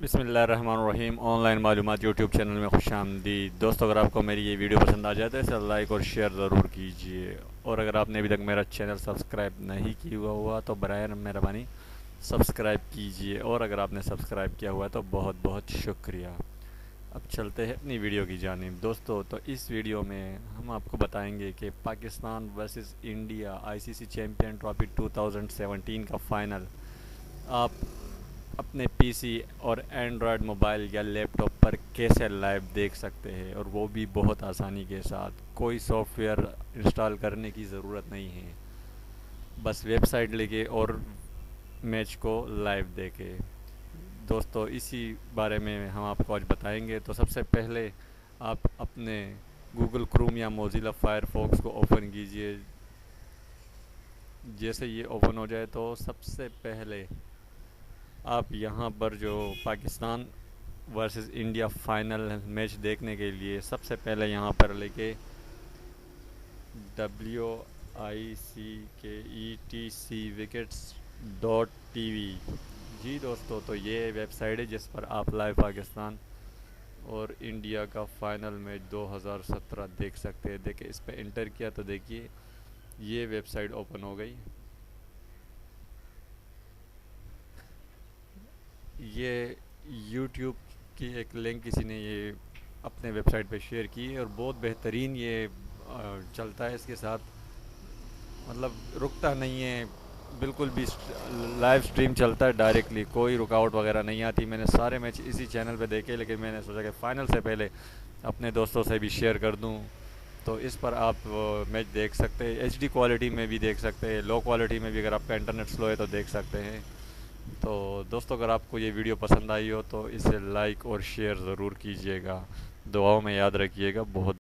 بسم اللہ الرحمن الرحیم آن لائن معلومات یوٹیوب چینل میں خوش آمدید دوستو، اگر آپ کو میری یہ ویڈیو پسند آ جائے تو اسے لائک اور شیئر ضرور کیجیے، اور اگر آپ نے ابھی تک میرا چینل سبسکرائب نہیں کیا ہوا تو برائے مہربانی سبسکرائب کیجیے، اور اگر آپ نے سبسکرائب کیا ہوا ہے تو بہت بہت شکریہ۔ اب چلتے ہیں اپنی ویڈیو کی جانب دوستو۔ تو اس ویڈیو میں ہم آپ کو بتائیں گے کہ Pakistan versus India I C C champion trophy 2017 کا فائنل آپ اپنے پی سی اور اینڈرائڈ موبائل یا لیپ ٹاپ پر کیسے لائیو دیکھ سکتے ہیں، اور وہ بھی بہت آسانی کے ساتھ۔ کوئی سافٹ ویئر انسٹال کرنے کی ضرورت نہیں ہے، بس ویب سائٹ لے کے اور میچ کو لائیو دیکھے دوستو۔ اسی بارے میں ہم آپ کو آج بتائیں گے۔ تو سب سے پہلے آپ اپنے گوگل کروم یا موزیلا فائر فاکس کو اوپن کیجئے۔ جیسے یہ اوپن ہو جائے تو سب سے پہلے آپ یہاں پر جو Pakistan versus India final match دیکھنے کے لیے سب سے پہلے یہاں پر لے کے WICKETC-وکٹس.TV۔ جی دوستو، تو یہ ویب سائٹ ہے جس پر آپ لائیو پاکستان اور انڈیا کا فائنل میچ 2017 دیکھ سکتے ہیں۔ دیکھیں، اس پہ انٹر کیا تو دیکھیے یہ ویب سائٹ اوپن ہو گئی۔ یہ یوٹیوب کی ایک لنک کسی نے یہ اپنے ویب سائٹ پہ شیئر کی ہے، اور بہت بہترین یہ چلتا ہے اس کے ساتھ، مطلب رکتا نہیں ہے، بالکل بھی لائیو سٹریم چلتا ہے ڈائریکٹلی، کوئی رکاوٹ وغیرہ نہیں آتی۔ میں نے سارے میچ اسی چینل پہ دیکھے، لیکن میں نے سوچا کہ فائنل سے پہلے اپنے دوستوں سے بھی شیئر کر دوں۔ تو اس پر آپ میچ دیکھ سکتے ہیں، ایچ ڈی کوالٹی میں بھی دیکھ سکتے ہیں، لو کوالٹی میں بھی اگر آپ کا انٹرنیٹ سلو ہے تو دیکھ سکتے ہیں۔ تو دوستو، اگر آپ کو یہ ویڈیو پسند آئی ہو تو اسے لائک اور شیئر ضرور کیجیے گا، دعاؤں میں یاد رکھیے گا۔ بہت